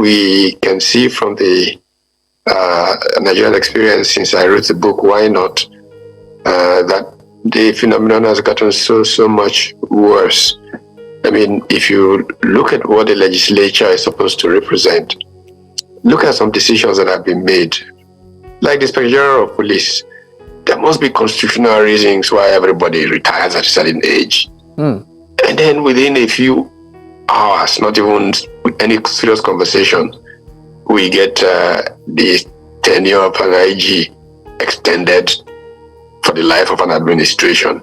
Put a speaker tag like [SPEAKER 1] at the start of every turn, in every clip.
[SPEAKER 1] we can see from the Nigerian experience since I wrote the book, Why Not, that the phenomenon has gotten so much worse. I mean, if you look at what the legislature is supposed to represent, look at some decisions that have been made. Like the Inspector General of Police, there must be constitutional reasons why everybody retires at a certain age. And then within a few hours, not even with any serious conversation, we get the tenure of an IG extended for the life of an administration.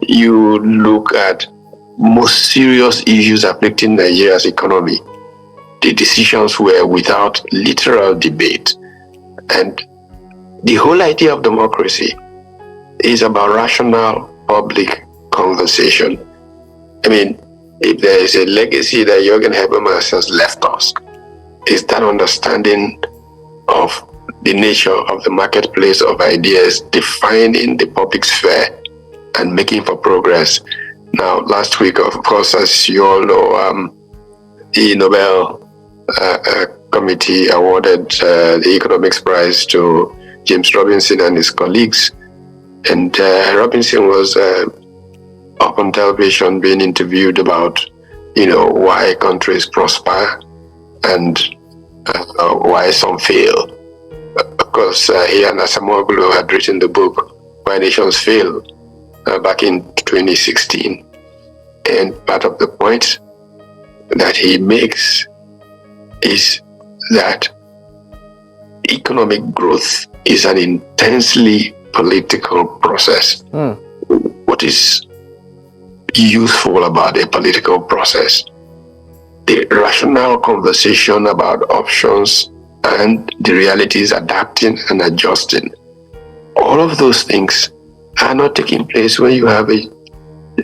[SPEAKER 1] You look at most serious issues afflicting Nigeria's economy, the decisions were without literal debate. And the whole idea of democracy is about rational public conversation. I mean, if there is a legacy that Jürgen Habermas has left us, is that understanding of the nature of the marketplace of ideas, defining the public sphere and making for progress. Now, last week, of course, as you all know, the Nobel Committee awarded the Economics Prize to James Robinson and his colleagues. And Robinson was up on television being interviewed about, why countries prosper and why some fail. Of course, he and Asamoah had written the book, Why Nations Fail, back in 2016. And part of the point that he makes is that economic growth is an intensely political process. What is useful about a political process? The rational conversation about options and the realities, adapting and adjusting. All of those things are not taking place when you have a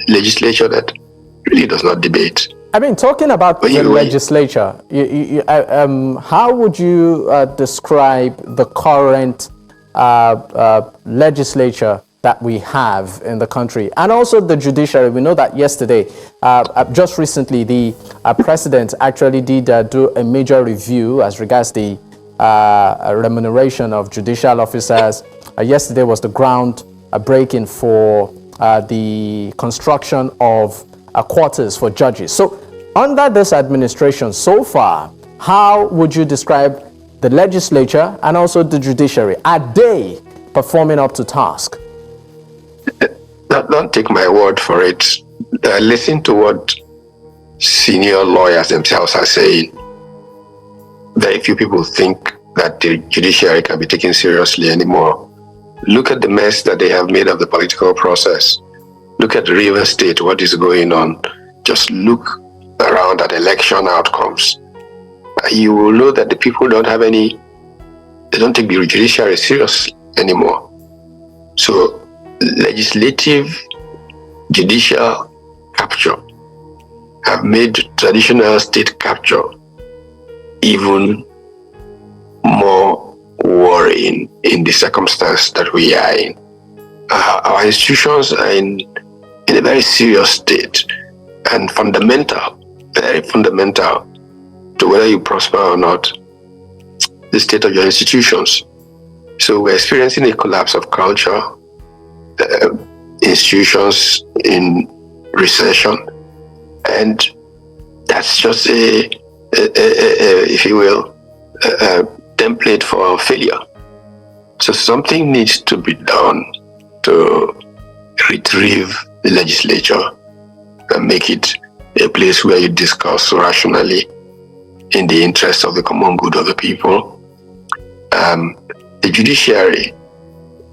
[SPEAKER 1] legislature that really does not debate.
[SPEAKER 2] I mean, talking about the legislature, how would you describe the current legislature that we have in the country, and also the judiciary? We know that yesterday, just recently, the president actually did do a major review as regards the remuneration of judicial officers. Yesterday was the ground breaking for the construction of quarters for judges. So under this administration so far, how would you describe the legislature and also the judiciary? Are they performing up to task?
[SPEAKER 1] Don't take my word for it. Listen to what senior lawyers themselves are saying. Very few people think that the judiciary can be taken seriously anymore. Look at the mess that they have made of the political process. Look at River State, what is going on. Just look around at election outcomes. You will know that the people they don't take the judiciary serious anymore. So legislative, judicial capture have made traditional state capture even more worrying in the circumstance that we are in. Our institutions are in a very serious state and very fundamental to whether you prosper or not, the state of your institutions. So we're experiencing a collapse of culture, institutions in recession, and that's just if you will, a template for failure. So something needs to be done to retrieve the legislature and make it a place where you discuss rationally in the interest of the common good of the people. The judiciary,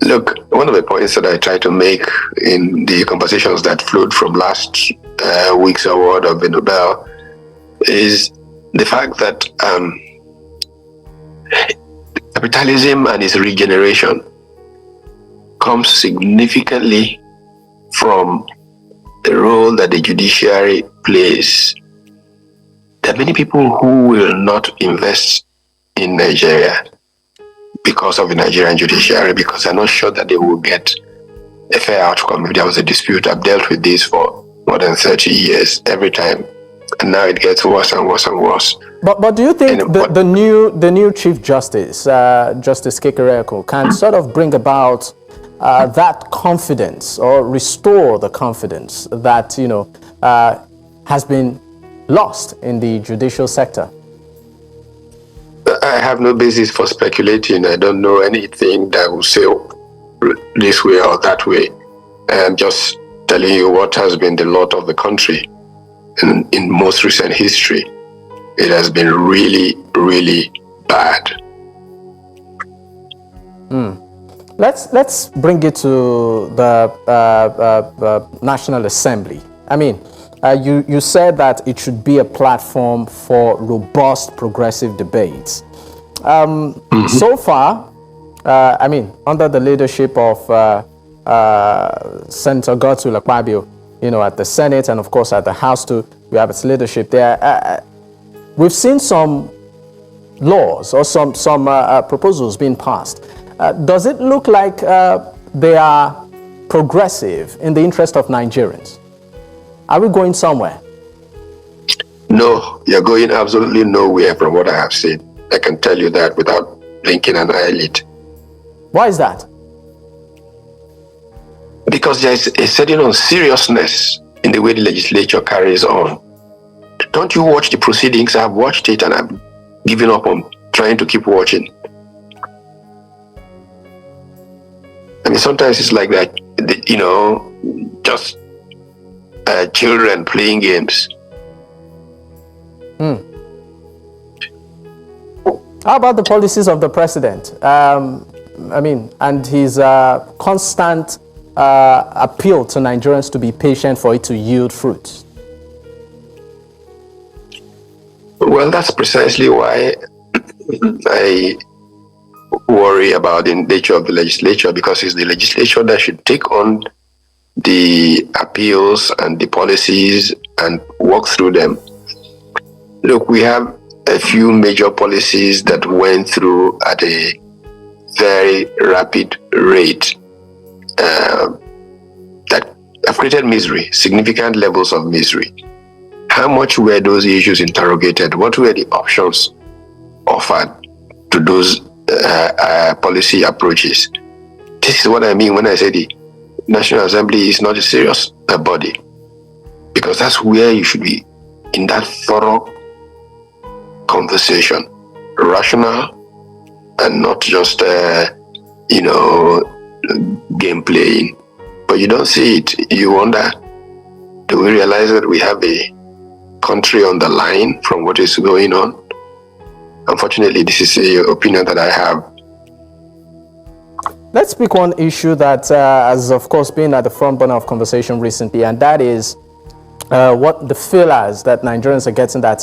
[SPEAKER 1] look, one of the points that I try to make in the conversations that flowed from last week's award of the Nobel is the fact that capitalism and its regeneration comes significantly from the role that the judiciary plays. There are many people who will not invest in Nigeria because of the Nigerian judiciary, because they're not sure that they will get a fair outcome. If there was a dispute, I've dealt with this for more than 30 years every time, and now it gets worse and worse and worse.
[SPEAKER 2] But do you think the new Chief Justice, Justice Kekereekun, can sort of bring about that confidence or restore the confidence that has been lost in the judicial sector?
[SPEAKER 1] I have no basis for speculating. I don't know anything that will say this way or that way. I'm just telling you what has been the lot of the country in most recent history. It has been really, really bad.
[SPEAKER 2] Let's bring it to the National Assembly. I mean, you said that it should be a platform for robust progressive debates. So far, I mean, under the leadership of Senator Godswill Akpabio, at the Senate and of course at the House too, we have its leadership there. We've seen some laws or some proposals being passed. Does it look like they are progressive in the interest of Nigerians? Are we going somewhere?
[SPEAKER 1] No, you're going absolutely nowhere from what I have said. I can tell you that without blinking an eyelid.
[SPEAKER 2] Why is that?
[SPEAKER 1] Because there is a certain unseriousness in the way the legislature carries on. Don't you watch the proceedings? I've watched it and I've given up on trying to keep watching. I mean, sometimes it's like that, just children playing games.
[SPEAKER 2] How about the policies of the president? I mean, and his constant appeal to Nigerians to be patient for it to yield fruit.
[SPEAKER 1] Well, that's precisely why I worry about the nature of the legislature, because it's the legislature that should take on the appeals and the policies and work through them. Look, we have a few major policies that went through at a very rapid rate that have created misery, significant levels of misery. How much were those issues interrogated? What were the options offered to those policy approaches? This is what I mean when I say the National Assembly is not a serious body, because that's where you should be, in that thorough conversation, rational and not just game playing. But you don't see it. You wonder, do we realize that we have a country on the line from what is going on? Unfortunately, this is an opinion that I have.
[SPEAKER 2] Let's pick one issue that has, of course, been at the front burner of conversation recently, and that is what the feelers that Nigerians are getting that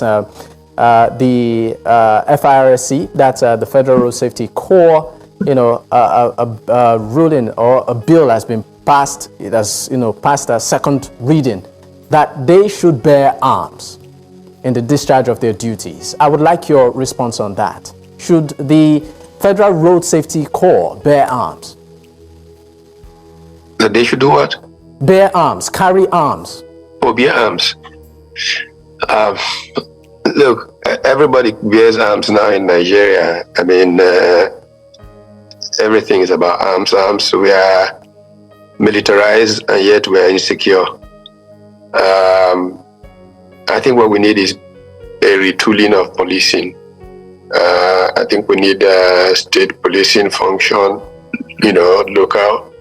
[SPEAKER 2] the FIRSC, that's the Federal Road Safety Corps, a ruling or a bill has been passed. It has, passed a second reading that they should bear arms in the discharge of their duties. I would like your response on that. Should the Federal Road Safety Corps bear arms?
[SPEAKER 1] That they should do what?
[SPEAKER 2] Bear arms, carry arms.
[SPEAKER 1] Oh, bear arms. Look, everybody bears arms now in Nigeria. I mean, everything is about arms. We are militarized and yet we are insecure. I think what we need is a retooling of policing. I think we need a state policing function, local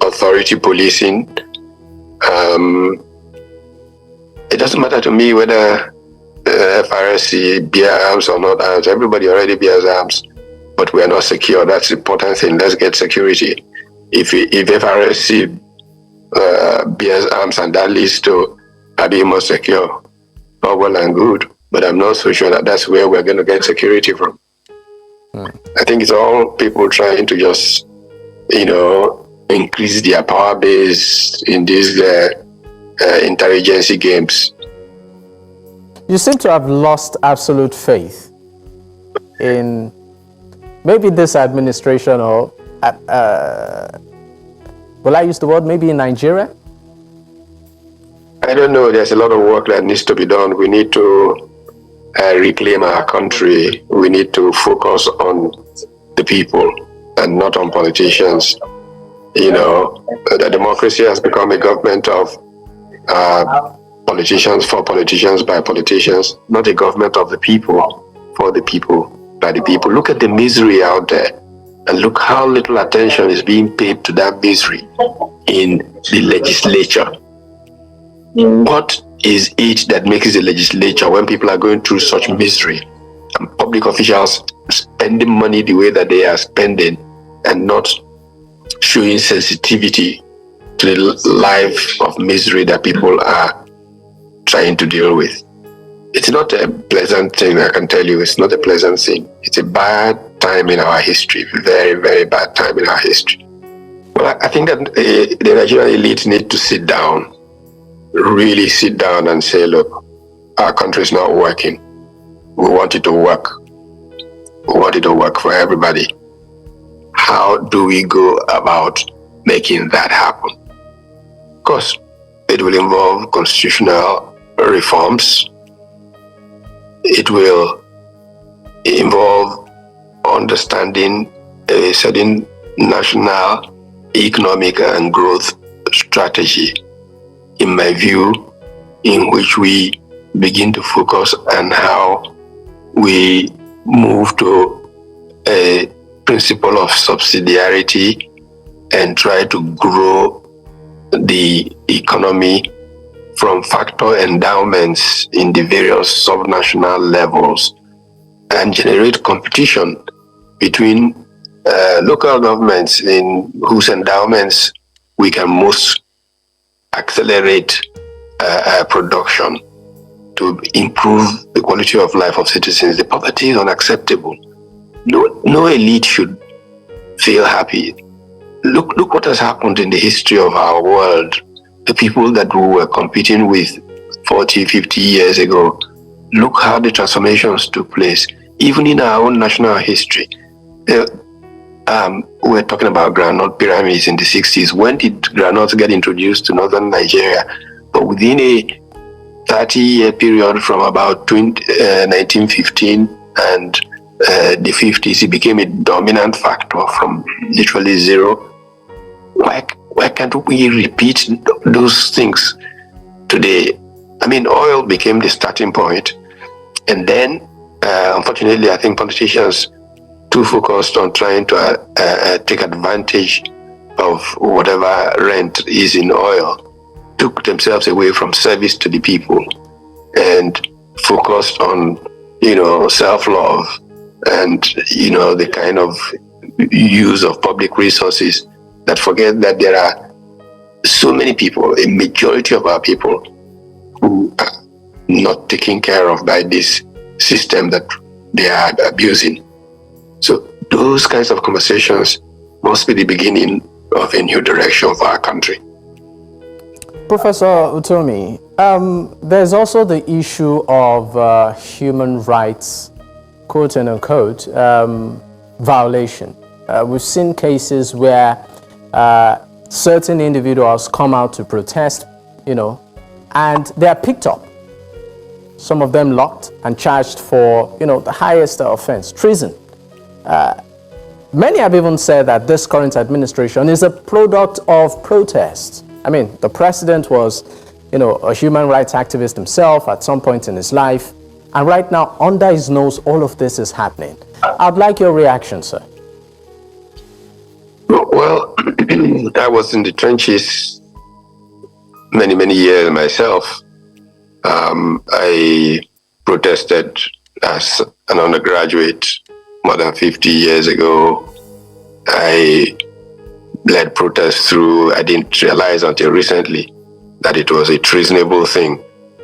[SPEAKER 1] authority policing. It doesn't matter to me whether FRSC bear arms or not arms. Everybody already bears arms, but we are not secure. That's the important thing. Let's get security. If FRSC bears arms and that leads to being more secure, all well and good. But I'm not so sure that that's where we're going to get security from. I think it's all people trying to just, increase their power base in these intelligence games.
[SPEAKER 2] You seem to have lost absolute faith in maybe this administration or, will I use the word, maybe in Nigeria?
[SPEAKER 1] I don't know. There's a lot of work that needs to be done. We need to reclaim our country, we need to focus on the people and not on politicians. The democracy has become a government of politicians for politicians by politicians, not a government of the people for the people by the people. Look at the misery out there, and look how little attention is being paid to that misery in the legislature. What is it that makes the legislature when people are going through such misery and public officials spending money the way that they are spending and not showing sensitivity to the life of misery that people are trying to deal with? It's not a pleasant thing, I can tell you. It's not a pleasant thing. It's a bad time in our history, very, very bad time in our history. Well, I think that the Nigerian elite need to sit down, really sit down and say, look, our country is not working. We want it to work. We want it to work for everybody. How do we go about making that happen? Of course, it will involve constitutional reforms. It will involve understanding a certain national economic and growth strategy, in my view, in which we begin to focus on how we move to a principle of subsidiarity and try to grow the economy from factor endowments in the various subnational levels and generate competition between local governments in whose endowments we can most accelerate production to improve the quality of life of citizens. The poverty is unacceptable. No elite should feel happy. Look what has happened in the history of our world. The people that we were competing with 40, 50 years ago, look how the transformations took place, even in our own national history. We're talking about groundnut pyramids in the 60s. When did groundnuts get introduced to northern Nigeria? But within a 30-year period from about 1915 and the 50s, it became a dominant factor from literally zero. Why can't we repeat those things today? I mean, oil became the starting point, and then, unfortunately, I think politicians too focused on trying to take advantage of whatever rent is in oil, took themselves away from service to the people and focused on, self-love and, the kind of use of public resources that forget that there are so many people, a majority of our people, who are not taken care of by this system that they are abusing. So those kinds of conversations must be the beginning of a new direction for our country.
[SPEAKER 2] Professor Utomi, there's also the issue of human rights, quote and unquote, violation. We've seen cases where certain individuals come out to protest, and they are picked up. Some of them locked and charged for, the highest offense, treason. Many have even said that this current administration is a product of protest. I mean, the president was, a human rights activist himself at some point in his life. And right now, under his nose, all of this is happening. I'd like your reaction, sir.
[SPEAKER 1] Well, I was in the trenches many, many years myself. I protested as an undergraduate more than 50 years ago. I led protests through, I didn't realize until recently that it was a treasonable thing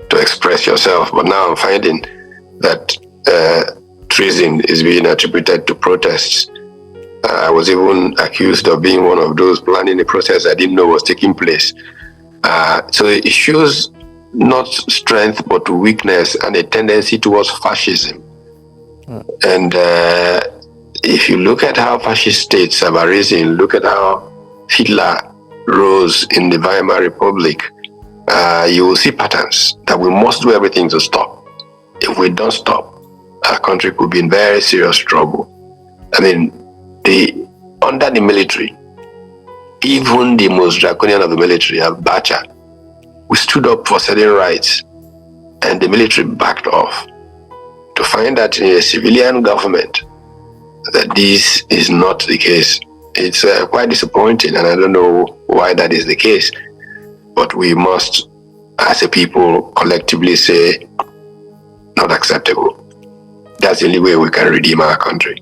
[SPEAKER 1] to express yourself. But now I'm finding that treason is being attributed to protests. I was even accused of being one of those planning a protest I didn't know was taking place. So it shows not strength but weakness and a tendency towards fascism. And if you look at how fascist states have arisen, look at how Hitler rose in the Weimar Republic, you will see patterns that we must do everything to stop. if we don't stop, our country could be in very serious trouble. I mean, under the military, even the most draconian of the military, Abacha, we stood up for certain rights, and the military backed off. To find that in a civilian government, that this is not the case, it's quite disappointing, and I don't know why that is the case. But we must, as a people, collectively say, not acceptable. That's the only way we can redeem our country.